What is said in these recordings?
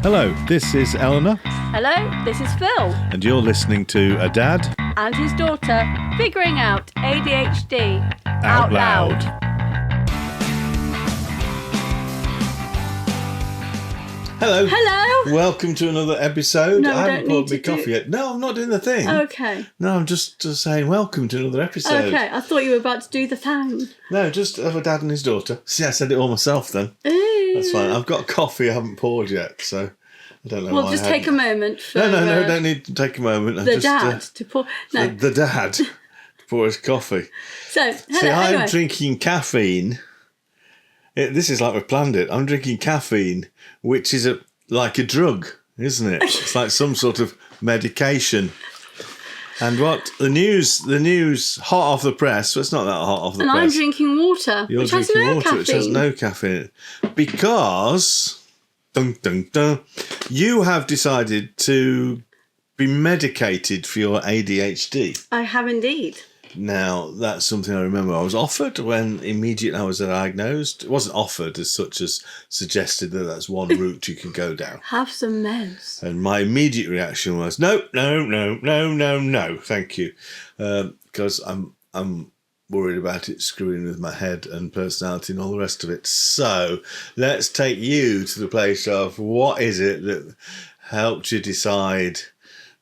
Hello, this is Eleanor. Hello, this is Phil. And you're listening to a dad and his daughter figuring out ADHD out loud. Hello. Hello. Welcome to another episode. No, I haven't don't poured need me to coffee yet. No, I'm not doing the thing. Okay. No, I'm just saying welcome to another episode. Okay, I thought you were about to do the thing. No, just of a dad and his daughter. See, I said it all myself then. Ooh. That's fine. I've got coffee I haven't poured yet, so I don't know. We'll just take a moment for No, don't need to take a moment. Dad to pour. No, the dad to pour his coffee. So, See, I'm anyway. drinking caffeine. This is like we planned it. I'm drinking caffeine, which is like a drug, isn't it? It's like some sort of medication. And what the news, hot off the press. Well, it's not that hot off the press. And I'm drinking water, You're which drinking has no water, caffeine. which has no caffeine in it. Because, dun, dun, dun, you have decided to be medicated for your ADHD. I have indeed. Now, that's something I remember I was offered when immediately I was diagnosed. It wasn't offered as such as suggested that that's one route you could go down. Have some meds. And my immediate reaction was, no, thank you. Because I'm worried about it screwing with my head and personality and all the rest of it. So let's take you to the place of what is it that helped you decide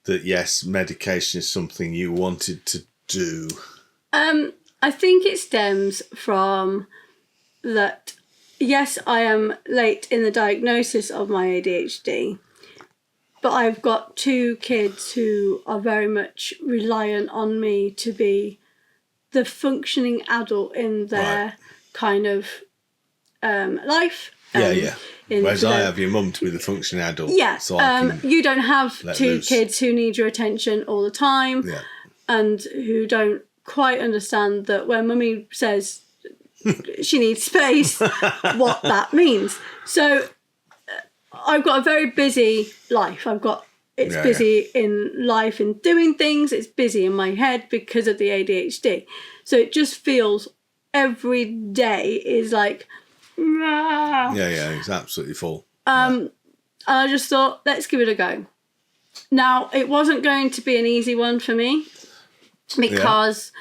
that, yes, medication is something you wanted to do? I think it stems from that, yes, I am late in the diagnosis of my ADHD, but I've got two kids who are very much reliant on me to be the functioning adult in their kind of life. Whereas I have your mum to be the functioning adult. Yeah. So I can you don't have two loose. kids who need your attention all the time. Yeah. And who don't quite understand that when mummy says she needs space, what that means. So I've got a very busy life. It's busy in life in doing things. It's busy in my head because of the ADHD. So it just feels every day is like, Yeah, it's absolutely full. And I just thought, let's give it a go. Now, it wasn't going to be an easy one for me, because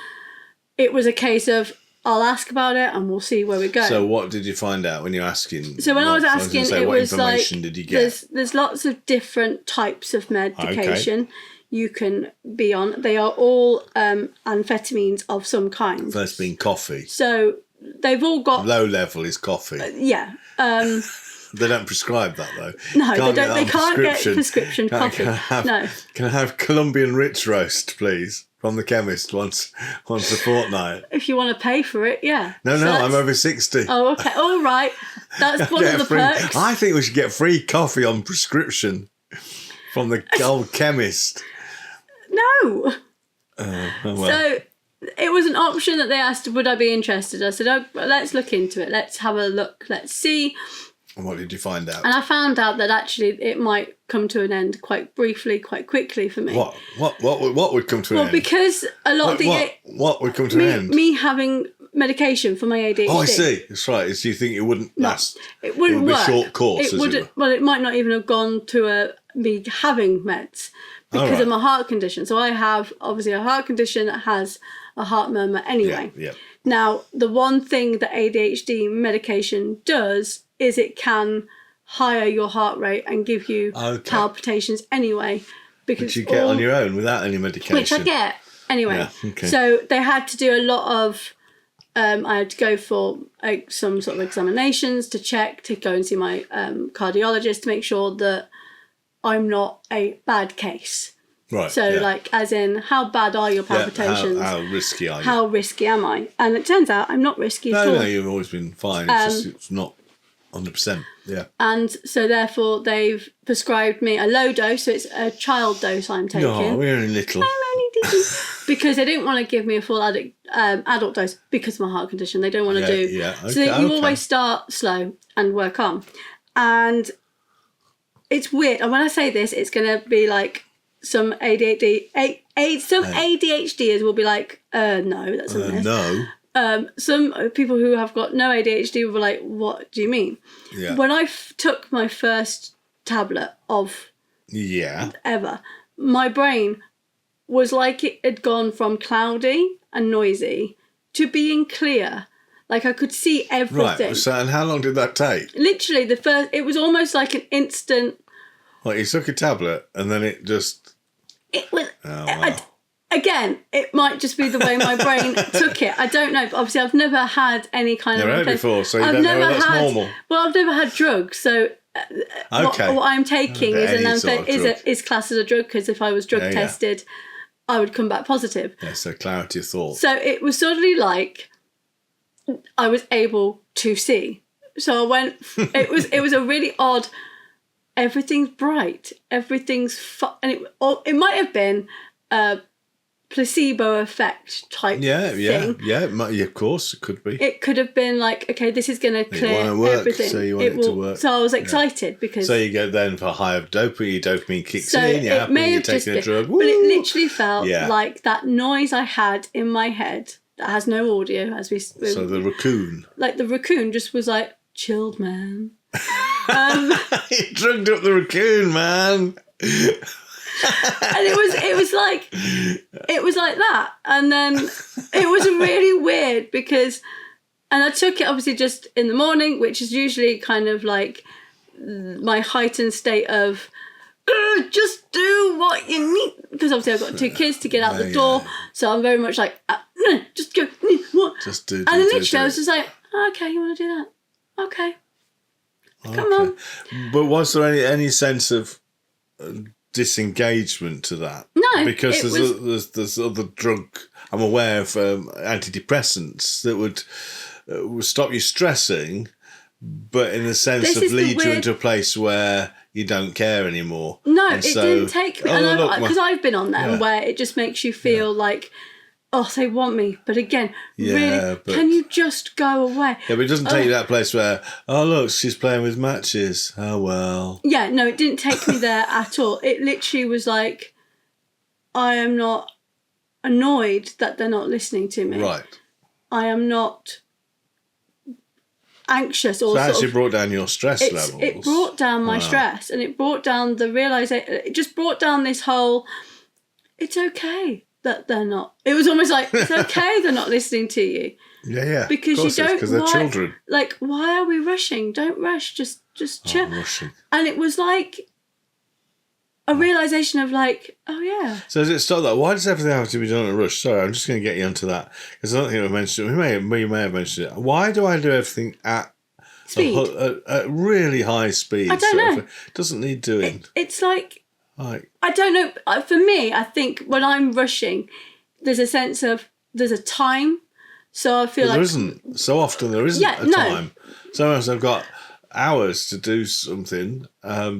it was a case of I'll ask about it and we'll see where we go. So what did you find out when you're asking? So when I was asking, it what was information like did you get? There's lots of different types of medication you can be on. They are all amphetamines of some kind. First being coffee. So they've all got low level is coffee. They don't prescribe that though. No, they can't get prescription coffee. Can I have Colombian Ritz roast, please? From the chemist once a fortnight. If you want to pay for it, yeah. No, I'm over 60. Oh, okay. All right. That's one of the perks. I think we should get free coffee on prescription from the old chemist. No. Well. So it was an option that they asked, would I be interested? I said, let's look into it. Let's have a look. Let's see. And what did you find out? And I found out that actually it might come to an end quite briefly, quite quickly for me. What would come to an end? Well, because a lot of the... What would come to an end? Me having medication for my ADHD. Oh, I see. That's right. So you think it wouldn't last? It wouldn't work. Be a short course, Well, it might not even have gone to me having meds because of my heart condition. So I have, obviously, a heart condition that has a heart murmur anyway. Yeah. Now, the one thing that ADHD medication does is it can higher your heart rate and give you palpitations anyway. Which you get on your own without any medication. Which I get anyway. Yeah, okay. So they had to do a lot of... I had to go for some sort of examinations to go and see my cardiologist to make sure that I'm not a bad case. Right. So, as in, how bad are your palpitations? How risky are you? How risky am I? And it turns out I'm not risky at all. No, you've always been fine. It's not 100%. Yeah. And so, therefore, they've prescribed me a low dose. So it's a child dose I'm taking. No, we're only little. I'm only little. Because they didn't want to give me a full adult dose because of my heart condition. They don't want to do... Yeah, okay, so you always start slow and work on. And it's weird. And when I say this, it's going to be like some ADHDers will be like, no, that's a myth. No. Some people who have got no ADHD will be like, what do you mean? Yeah. When I took my first tablet of Yeah. ever, my brain was like it had gone from cloudy and noisy to being clear. Like I could see everything. Right. So, and how long did that take? Literally, it was almost like an instant. Like you took a tablet and then it just. It was. Oh, wow. Again, it might just be the way my brain took it. I don't know. But obviously, I've never had any kind Never of. heard before, so you don't know if that's normal. Well, I've never had drugs, so. Okay. What I'm taking is classed as a drug, because if I was drug tested, I would come back positive. Yeah, so clarity of thought. So it was suddenly like I was able to see. So I went. It was a really odd. Everything's bright. Everything's and it might have been a placebo effect type thing. Yeah. Of course, it could be. It could have been like, okay, this is going to clear everything. So you want it to work. So I was excited because. So you go then for higher dopamine. Your dopamine kicks so in. You're it happy. may You're have just taking been, a drug. but it literally felt Yeah. like that noise I had in my head that has no audio, as we. So the raccoon. Like the raccoon just was like, chilled, man. You drugged up the raccoon, man. And it was like that, and then it was really weird because, and I took it obviously just in the morning, which is usually kind of like my heightened state of just do what you need, because obviously I've got 2 kids to get out the door, so I'm very much like just go what, just do. And then literally I was just like, okay, you want to do that? Okay. Come on. But was there any sense of disengagement to that? No, because there's other drug. I'm aware of antidepressants that would stop you stressing, but in a sense of lead you into a place where you don't care anymore. No, it didn't take me. Because I've been on them where it just makes you feel like, oh, they want me. But again, really, can you just go away? Yeah, but it doesn't take you to that place where, oh, look, she's playing with matches. Oh, well. Yeah, no, it didn't take me there at all. It literally was like, I am not annoyed that they're not listening to me. Right. I am not anxious or so it actually brought down your stress levels. It brought down my stress, and it brought down the realization. It just brought down this whole, it's okay that they're not. It was almost like, it's okay they're not listening to you. Yeah. Because you don't. Because they're children. Like, why are we rushing? Don't rush. Just chill. Rushing. And it was like a realization of like, oh yeah. So does it stop that? Why does everything have to be done in a rush? Sorry, I'm just going to get you onto that because I don't think I've mentioned it. We may have mentioned it. Why do I do everything at speed? At really high speed? I don't know. It doesn't need doing. It's like. I don't know. For me, I think when I'm rushing, there's a sense of there's a time. So I feel there isn't. So often there isn't a time. Sometimes I've got hours to do something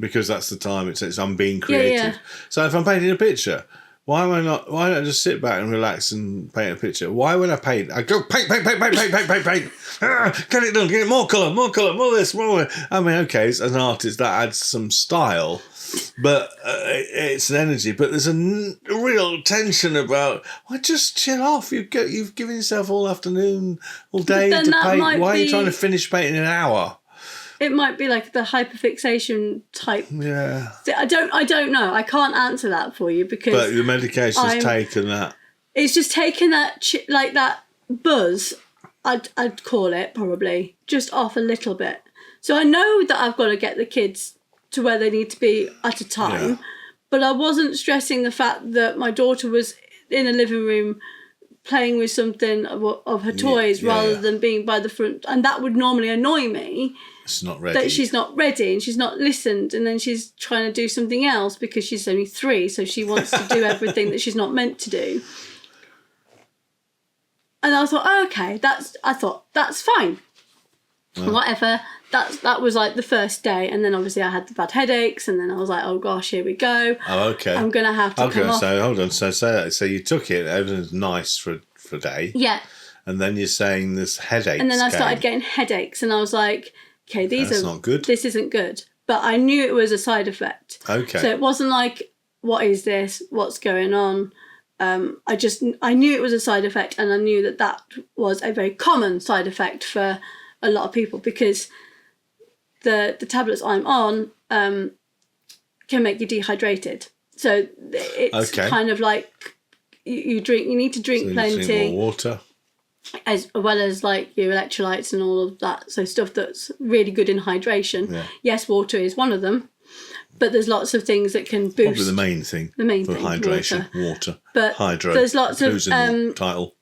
because that's the time it takes. I'm being creative. Yeah. So if I'm painting a picture, why don't I just sit back and relax and paint a picture? Why when I paint, I go paint. Get it done. Get it more colour, more this, more. I mean, okay, as an artist, that adds some style. But it's an energy. But there's a real tension about, well, just chill off. You've given yourself all afternoon, all day to paint. Why are you trying to finish painting in an hour? It might be like the hyperfixation type. Yeah. I don't know. I can't answer that for you because. But the medication's taken that. It's just taken that like that buzz. I'd call it probably just off a little bit. So I know that I've got to get the kids to where they need to be at a time, but I wasn't stressing the fact that my daughter was in a living room playing with something of her toys rather than being by the front, and that would normally annoy me. It's not ready. That she's not ready and she's not listened, and then she's trying to do something else because she's only 3, so she wants to do everything that she's not meant to do. And I thought, that's fine. Whatever. That was like the first day, and then obviously I had the bad headaches, and then I was like, oh gosh, here we go. Oh, okay. I'm gonna have to come off. Hold on. So you took it. Everything's nice for a day. Yeah. And then you're saying this headaches. And then I started getting headaches, and I was like, okay, That's not good. This isn't good. But I knew it was a side effect. Okay. So it wasn't like, what is this? What's going on? I knew it was a side effect, and I knew that was a very common side effect for a lot of people because the tablets I'm on, can make you dehydrated. So it's kind of like you need to drink plenty. Drink more water. As well as like your electrolytes and all of that. So stuff that's really good in hydration. Yeah. Yes, water is one of them. But there's lots of things that can boost. Probably the main thing. The main for thing. Hydration, water. But hydro. There's lots of title.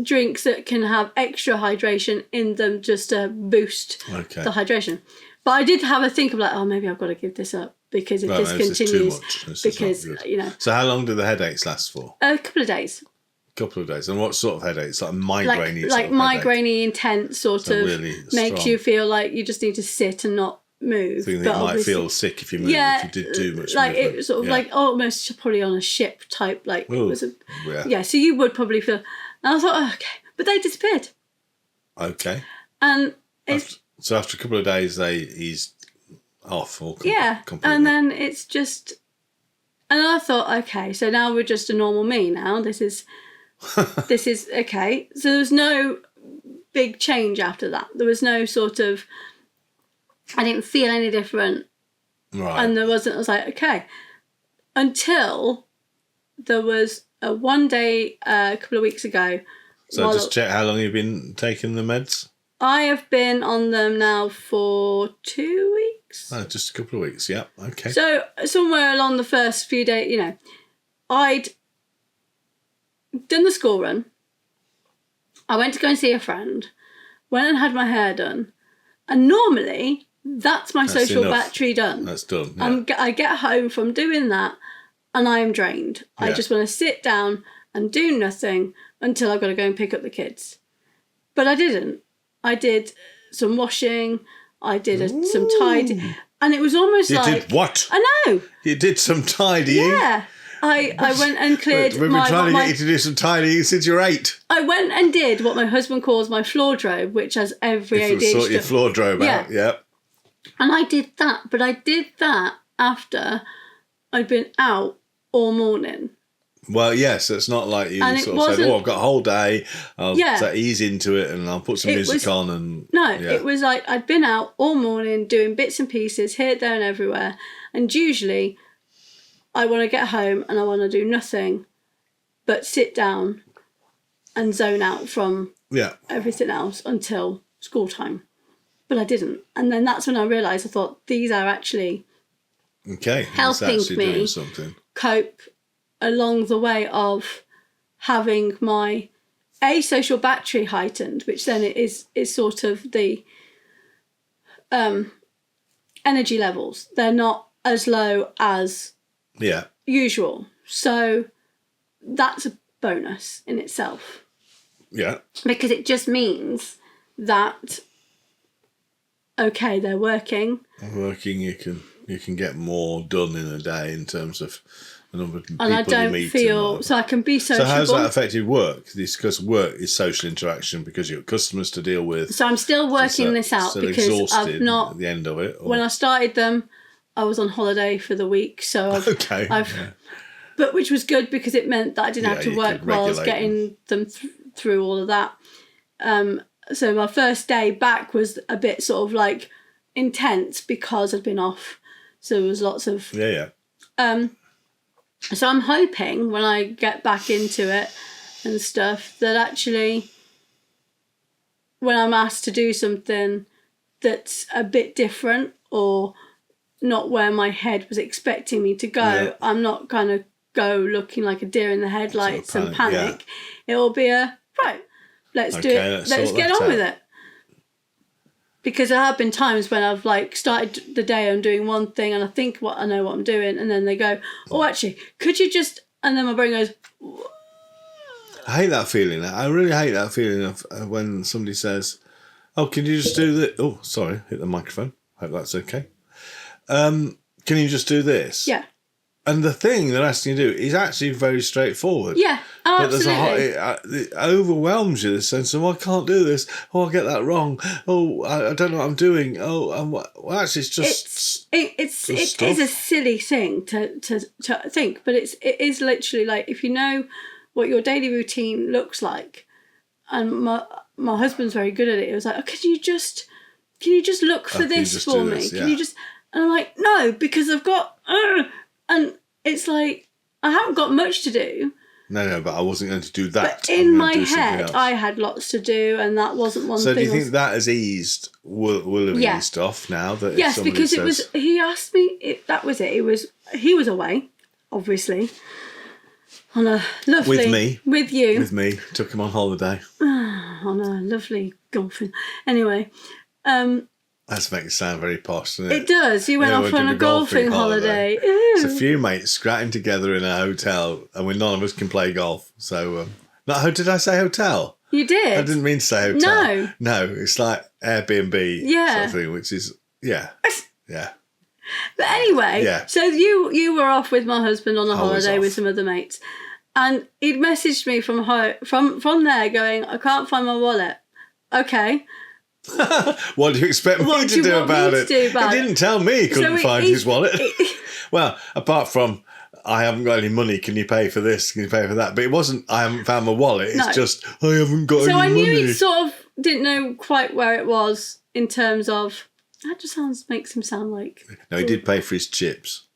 Drinks that can have extra hydration in them just to boost the hydration. But I did have a think of like, oh, maybe I've got to give this up because if this continues, because So how long do the headaches last for? A couple of days. Couple of days. And what sort of headaches? Like migraine-y like migraine-y intense sort of really makes you feel like you just need to sit and not move. So you might feel sick if you move, if you did too much like movement. it was sort of like almost probably on a ship type like it was so you would probably feel, and I thought, oh, okay, but they disappeared. Okay. And so after a couple of days they eased off or completely. And then it's just, and I thought, okay, so now we're just a normal me now. This is okay. So there was no big change after that. There was no sort of, I didn't feel any different. Right. And there wasn't, I was like, okay. Until there was a one day a couple of weeks ago. So just check how long you've been taking the meds? I have been on them now for 2 weeks. Oh, just a couple of weeks, yeah. Okay. So somewhere along the first few days, I'd done the school run. I went to go and see a friend. Went and had my hair done. And normally, that's my social battery done. That's done. Yeah. I get home from doing that and I am drained. Yeah. I just want to sit down and do nothing until I've got to go and pick up the kids. But I didn't. I did some washing. I did some tidying. And it was almost You did what? I know. You did some tidying? Yeah. I went and cleared We've been trying to get you to do some tidying since you're 8. I went and did what my husband calls my floor drobe, which has every ADHD. Sort your floor drobe out, yeah. And I did that, but I did that after I'd been out all morning. Well, yes, it's not like you sort of said, I've got a whole day, I'll ease into it and I'll put some music on. And it was like I'd been out all morning doing bits and pieces here, there and everywhere. And usually I want to get home and I want to do nothing but sit down and zone out from everything else until school time. But I didn't. And then that's when I realised, I thought, these are actually helping me cope along the way of having my social battery heightened, which then is sort of the energy levels. They're not as low as usual. So that's a bonus in itself. Yeah. Because it just means that they're working. You can get more done in a day in terms of the number of people and I don't you meet. Feel so I can be sociable. So how's that affected work? Because work is social interaction because you've got customers to deal with. So I'm still working this out because I've not at the end of it. Or? When I started them, I was on holiday for the week, so but which was good because it meant that I didn't have to work while I was getting them through all of that. So my first day back was a bit sort of like intense because I'd been off. So there was lots of so I'm hoping when I get back into it and stuff that actually when I'm asked to do something that's a bit different or not where my head was expecting me to go, I'm not going to go looking like a deer in the headlights and panic. It will be let's do it. Let's get on with it. Because there have been times when I've like started the day on doing one thing and I think I know what I'm doing, and then they go, "Oh, actually, could you just?" And then my brain goes. I hate that feeling. I really hate that feeling of when somebody says, "Oh, can you just do this?" Oh, sorry, hit the microphone. Hope that's okay. Can you just do this? Yeah. And the thing they're asking you to do is actually very straightforward. Yeah, absolutely. It overwhelms you, this sense of, I can't do this. Oh, I'll get that wrong. Oh, I don't know what I'm doing. Oh, well, actually, it's just... It is a silly thing to think, but it is literally like, if you know what your daily routine looks like, and my husband's very good at it, it was like, can you just look for this for me? Can you just... And I'm like, no, because I've got, and it's like, I haven't got much to do. No, but I wasn't going to do that. But in my head, I had lots to do, and that wasn't one thing. So do you think that has eased, will have eased off now? That yes, because it was, he asked me, that was it. He was away, obviously, on a lovely... With me. With you. With me. Took him on holiday. On a lovely golfing. Anyway. That makes it sound very posh, doesn't it? It does. You went off on a golfing holiday. It's a few mates scratching together in a hotel, and none of us can play golf. So, did I say hotel? You did. I didn't mean to say hotel. No, it's like Airbnb sort of thing, which is, yeah. But anyway, so you were off with my husband on a holiday with some other mates, and he'd messaged me from there going, I can't find my wallet. Okay. What do you expect me to do about it? He didn't tell me he couldn't find his wallet. Well, apart from, I haven't got any money, can you pay for this? Can you pay for that? But it wasn't, I haven't found my wallet. It's just, I haven't got any money. So I knew he sort of didn't know quite where it was in terms of, that just makes him sound like... No, he did pay for his chips.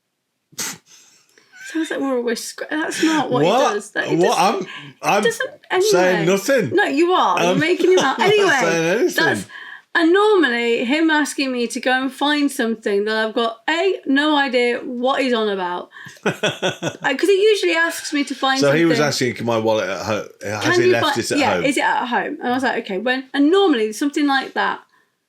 Sounds like we're always... That's not what he does. I'm saying nothing. No, you are. You're making him out. Anyway, I'm not saying anything. And normally, him asking me to go and find something that I've got, no idea what he's on about. Because he usually asks me to find something. So he was asking, can my wallet at home? Has he left it at home? Yeah, is it at home? And I was like, okay. And normally, something like that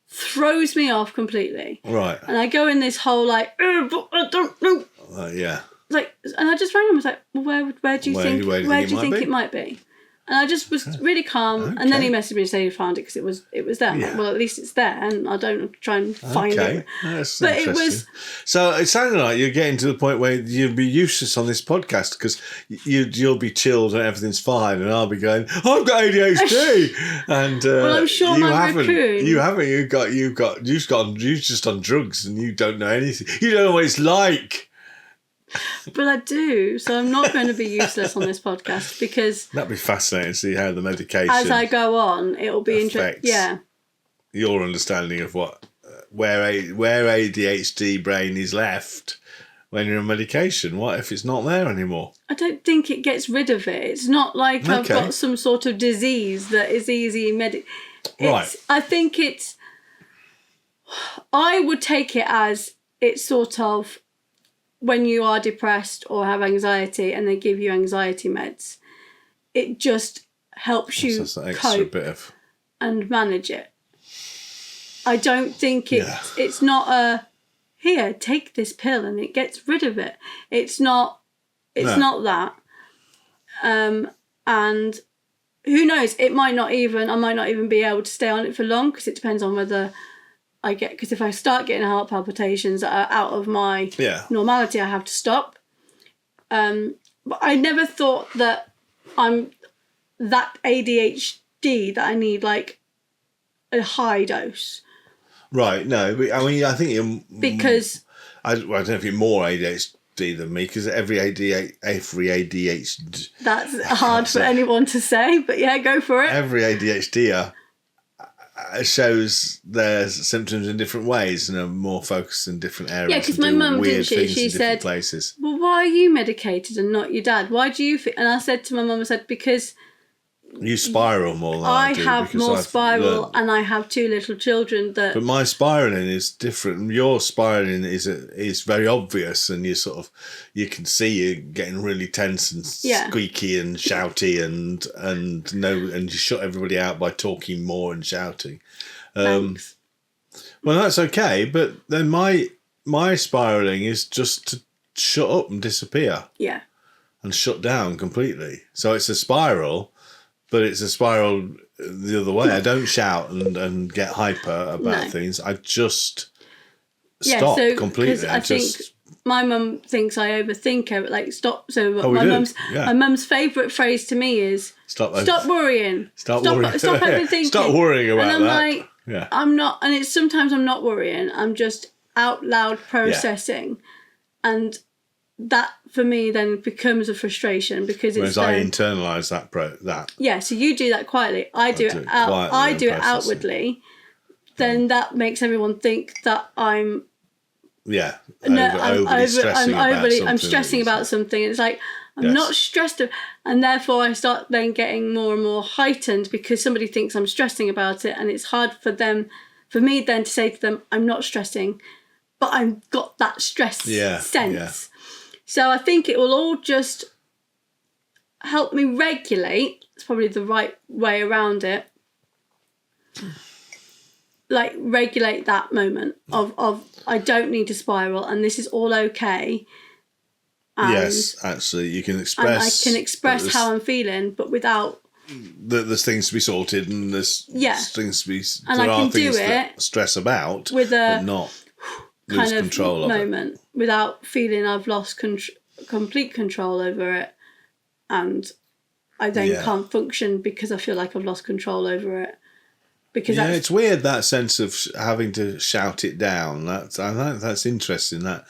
throws me off completely. Right. And I go in this whole like, but I don't know. Yeah. Like, and I just rang him. I was like, well, where do you think it might be? And I just was really calm. Okay. And then he messaged me to say he found it because it was there. Yeah. Like, well, at least it's there, and I don't try and find it. That's but it was. So it sounded like you're getting to the point where you'll be useless on this podcast because you'll be chilled and everything's fine, and I'll be going, I've got ADHD, and well, I'm sure you my haven't. Raccoon. You haven't. You're just on drugs, and you don't know anything. You don't know what it's like. But I do, so I'm not going to be useless on this podcast because that'd be fascinating to see how the medication, as I go on, it'll be interesting. Yeah, your understanding of what where ADHD brain is left when you're on medication. What if it's not there anymore? I don't think it gets rid of it. It's not like I've got some sort of disease that is easy Right. I think it's. I would take it as it's sort of. When you are depressed or have anxiety and they give you anxiety meds, it just helps you cope and manage it. I don't think it's not a, here, take this pill and it gets rid of it. It's not that. And who knows, I might not even be able to stay on it for long because it depends on whether because if I start getting heart palpitations that are out of my normality, I have to stop. But I never thought that I'm that ADHD that I need like a high dose. Right. No, but I mean, I think you're because I don't know if you're more ADHD than me because every ADHD. That's hard for anyone to say, but yeah, go for it. Every ADHDer shows their symptoms in different ways and are more focused in different areas. Yeah, because my mum, didn't she said, places. Well, why are you medicated and not your dad? Why do you feel? And I said to my mum, I said, because you spiral more than I do. I have more spiral and I have two little children that... But my spiralling is different. Your spiralling is very obvious and you can see you getting really tense and squeaky and shouty and you shut everybody out by talking more and shouting. Thanks. Well, that's okay, but then my spiralling is just to shut up and disappear. Yeah. And shut down completely. So it's a spiral... But it's a spiral the other way. I don't shout and get hyper about things. I just stop completely. I think my mum thinks I overthink it. Like stop. So my mum's favourite phrase to me is stop worrying. Stop worrying. Stop overthinking. Stop worrying about that. And I'm like, I'm not. And it's sometimes I'm not worrying. I'm just out loud processing, and that for me then becomes a frustration because it's. Whereas I internalise that. Yeah, so you do that quietly. I do it outwardly. Then that makes everyone think that I'm Yeah. No, Overly stressing about something. I'm stressing about something. It's like, I'm not stressed. And therefore I start then getting more and more heightened because somebody thinks I'm stressing about it. And it's hard for me then to say to them, I'm not stressing, but I've got that stress sense. Yeah. So I think it will all just help me regulate. It's probably the right way around it. Like regulate that moment of I don't need to spiral and this is all okay. Yes, actually, you can express. And I can express how I'm feeling, but without. There's things to be sorted, and there's things to be. And I can do it stress about with but not lose kind of control moment without feeling I've lost complete control over it, and I then can't function because I feel like I've lost control over it. Because it's weird, that sense of having to shout it down. That's interesting. That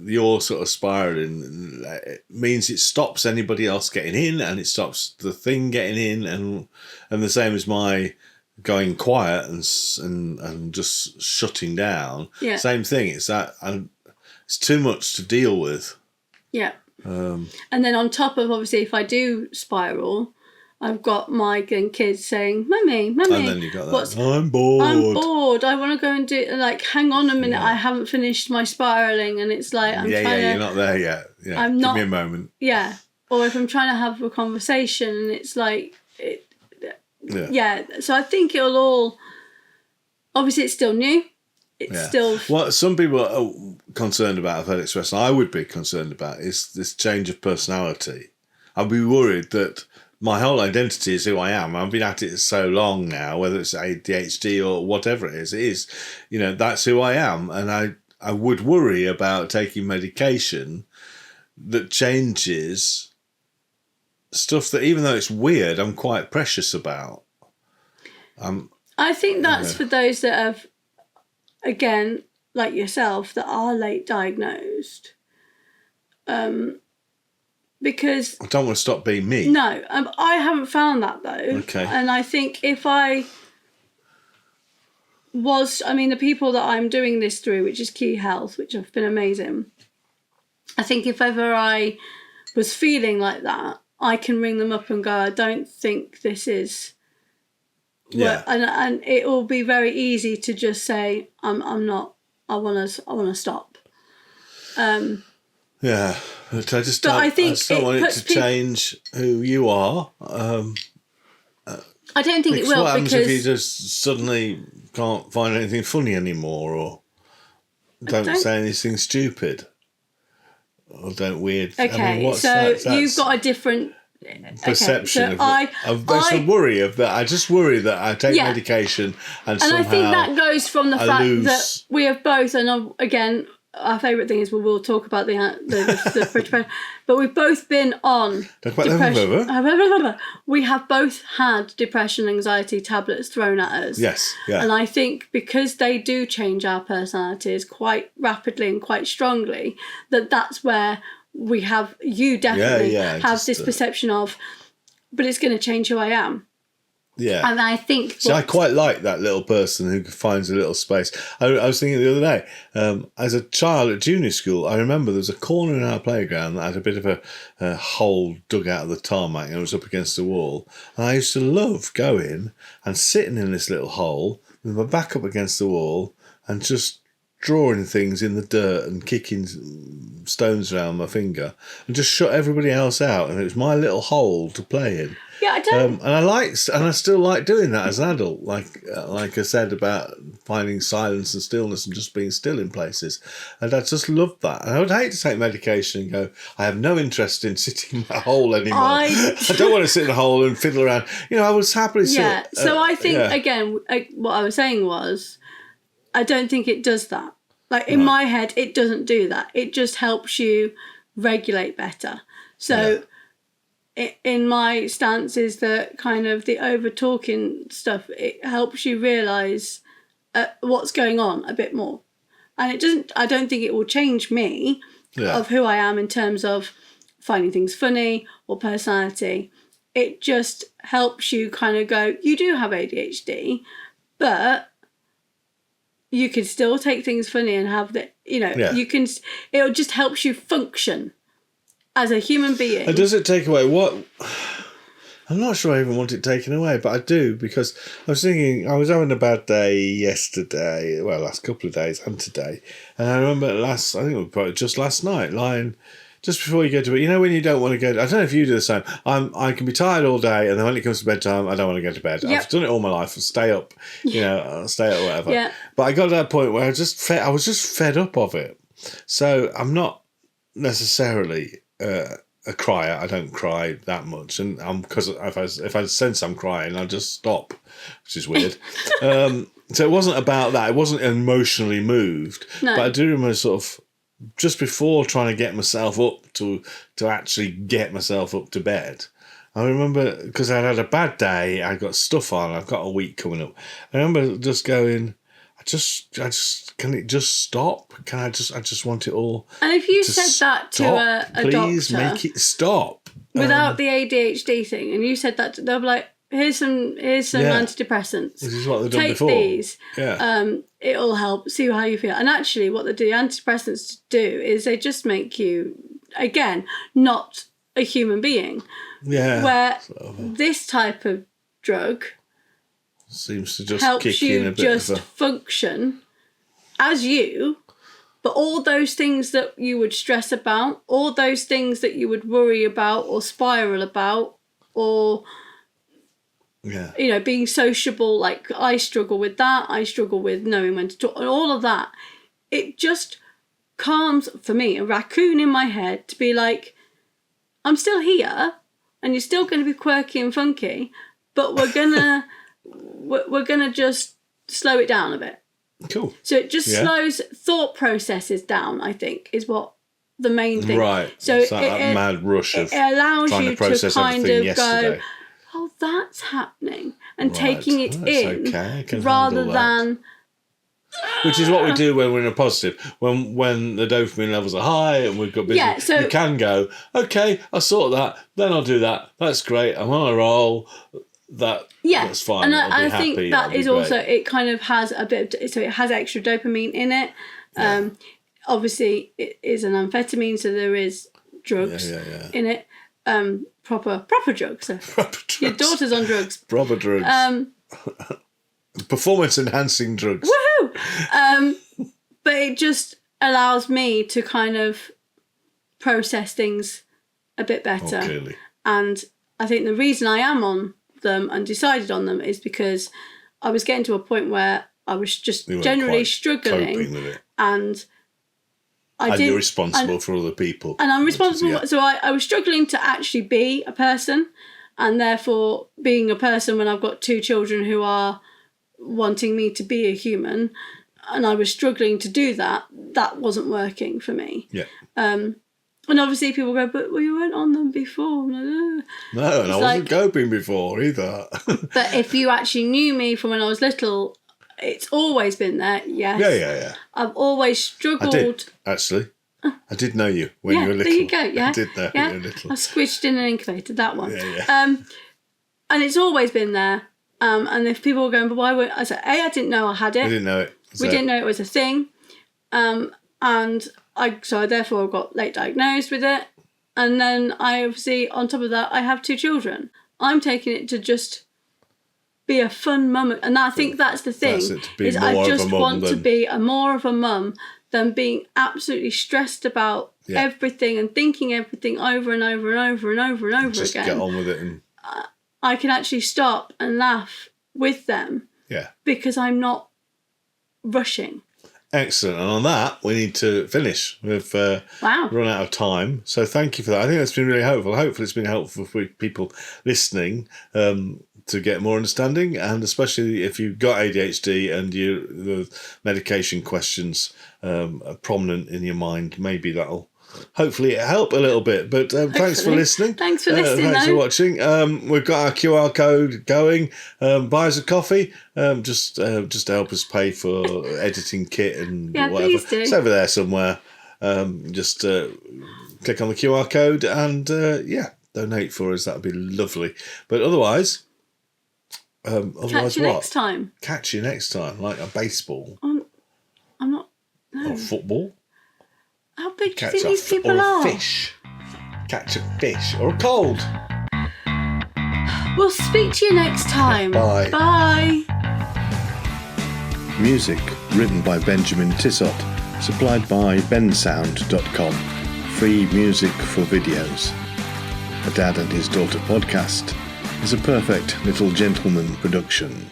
you're sort of spiraling, it means it stops anybody else getting in, and it stops the thing getting in, and the same as my going quiet and just shutting down. Yeah. Same thing. It's that, and it's too much to deal with. Yeah. And then on top of, obviously, if I do spiral, I've got my kids saying, "Mummy, and then you got that. I'm bored. I want to go and do like. Hang on a minute, I haven't finished my spiraling, and it's like I'm trying you're not there yet. Yeah, give me a moment. Yeah, or if I'm trying to have a conversation, and it's like, So I think it'll all. Obviously, it's still new. It's still. What some people are concerned about, I've heard expressed, and I would be concerned about, is this change of personality. I'd be worried that. My whole identity is who I am. I've been at it so long now, whether it's ADHD or whatever it is, that's who I am. And I would worry about taking medication that changes stuff that, even though it's weird, I'm quite precious about. I think that's for those that have, again, like yourself, that are late diagnosed. Because I don't want to stop being me. No, I haven't found that though. Okay. And I think if I was, the people that I'm doing this through, which is Key Health, which have been amazing. I think if ever I was feeling like that, I can ring them up and go, I don't think this is. Yeah. And it will be very easy to just say, I'm not. I want to stop. Yeah, but I just don't want it to change who you are. I don't think it will. What happens if you just suddenly can't find anything funny anymore, or don't say anything stupid, or don't weird? Okay, you've got a different perception of there's a worry of that. I just worry that I take medication and somehow I think that goes from the fact that we have both, and again. Our favourite thing is we'll talk about the depression, but we've both been on depression. We have both had depression, anxiety tablets thrown at us. Yes, yeah. And I think because they do change our personalities quite rapidly and quite strongly, that's where we have definitely have this perception of, but it's going to change who I am. Yeah. And I think... I quite like that little person who finds a little space. I was thinking the other day, as a child at junior school, I remember there was a corner in our playground that had a bit of a hole dug out of the tarmac and it was up against the wall. And I used to love going and sitting in this little hole with my back up against the wall and just drawing things in the dirt and kicking stones around my finger and just shut everybody else out. And it was my little hole to play in. Yeah, I don't. And I still like doing that as an adult. Like I said about finding silence and stillness and just being still in places. And I just love that. And I would hate to take medication and go, I have no interest in sitting in that hole anymore. I don't want to sit in a hole and fiddle around. I would happily sit. Yeah. So I think again, what I was saying was, I don't think it does that. Like in my head, it doesn't do that. It just helps you regulate better. So. In my stance is that kind of the over talking stuff, it helps you realise what's going on a bit more. And I don't think it will change me of who I am in terms of finding things funny or personality. It just helps you kind of go, you do have ADHD, but you can still take things funny and have the, Yeah. you can, it just helps you function as a human being. And does it take away what? I'm not sure I even want it taken away, but I do, because I was thinking, I was having a bad day yesterday, last couple of days and today. And I remember I think it was probably just last night, lying just before you go to bed. You know, when you don't want to go, I don't know if you do the same. I can be tired all day, and then when it comes to bedtime, I don't want to go to bed. Yep. I've done it all my life. I'll stay up, I'll stay up, whatever. Yeah. But I got to that point where I was just fed up of it. So I'm not necessarily a crier. I don't cry that much, and because if I sense I'm crying, I just stop, which is weird. So it wasn't about that. It wasn't emotionally moved. No. But I do remember sort of just before trying to get myself up to actually get myself up to bed. I remember, because I'd had a bad day, I got stuff on. I've got a week coming up. I remember just going, I just can it just stop? Can I just want it all? And if you said that to a please doctor, make it stop without the ADHD thing, and you said that, they'll be like, here's some antidepressants. This is what they've done Take before. these. Yeah. It'll help. See how you feel. And actually, what the antidepressants do is they just make you, again, not a human being. Yeah. Where this type of drug seems to just helps kick in a you bit just of a... function as you, but all those things that you would stress about, all those things that you would worry about or spiral about, or being sociable, like I struggle with that, I struggle with knowing when to talk, and all of that, it just calms, for me, a raccoon in my head to be like, I'm still here, and you're still going to be quirky and funky, but we're gonna just slow it down a bit. Cool. So it just slows thought processes down, I think, is what the main thing. Right. So it's like that mad rush of it allows trying you to process kind everything of yesterday. go, oh, that's happening, and Right. taking it That's in okay. I can rather handle that. than. Which is what we do when we're in a positive. When the dopamine levels are high and we've got busy, Yeah, so- you can go, okay, I'll sort that, then I'll do that. That's great. I'm on a roll. That's fine. And I'll I be think happy. that That'll be is also, great. it kind of has a bit of, so it has extra dopamine in it. Obviously, it is an amphetamine, so there is drugs in it. Proper drugs. So Proper drugs. your daughter's on drugs. Proper drugs. Performance enhancing drugs. Woohoo! But it just allows me to kind of process things a bit better. Oh, clearly. And I think the reason I am on them and decided on them is because I was getting to a point where I was just You weren't generally quite struggling, coping with it. and You're responsible for other people. And I'm responsible. Yeah. So I was struggling to actually be a person, and therefore being a person when I've got two children who are wanting me to be a human, and I was struggling to do that. That wasn't working for me. Yeah. And obviously people go, but you weren't on them before. No, and I wasn't coping before either. But if you actually knew me from when I was little, it's always been there. Yes. Yeah. I've always struggled. I did, actually. I did know you when you were little. There you go. Yeah. I did know you were little. I squished in an incubator, that one. Yeah. And it's always been there. And if people were going, but why won't I say, I didn't know I had it. I didn't know it. We didn't know it was a thing. And I therefore got late diagnosed with it. And then I obviously, on top of that, I have two children. I'm taking it to just be a fun mum. And I think that's the thing. That's it, to be is more I of a just mum want to than- be more of a mum than being absolutely stressed about everything and thinking everything over and over and over and over and over Just again. get on with it. And I can actually stop and laugh with them because I'm not rushing. Excellent. And on that, we need to finish. We've run out of time. So thank you for that. I think that's been really helpful. Hopefully it's been helpful for people listening to get more understanding, and especially if you've got ADHD and the medication questions are prominent in your mind, maybe that'll hopefully help a little bit. But thanks for listening. Thanks for listening. Thanks for watching. We've got our QR code going. Buy us a coffee just to help us pay for editing kit and whatever. Please do. It's over there somewhere. Just click on the QR code and donate for us. That would be lovely. But otherwise Catch you next time. Catch you next time, like a baseball. Or football. How big do you Catch think these people or a are? fish. Catch a fish. Or a cold. We'll speak to you next time. Bye. Bye. Music written by Benjamin Tissot. Supplied by bensound.com. Free music for videos. A Dad and His Daughter podcast is a Perfect Little Gentleman production.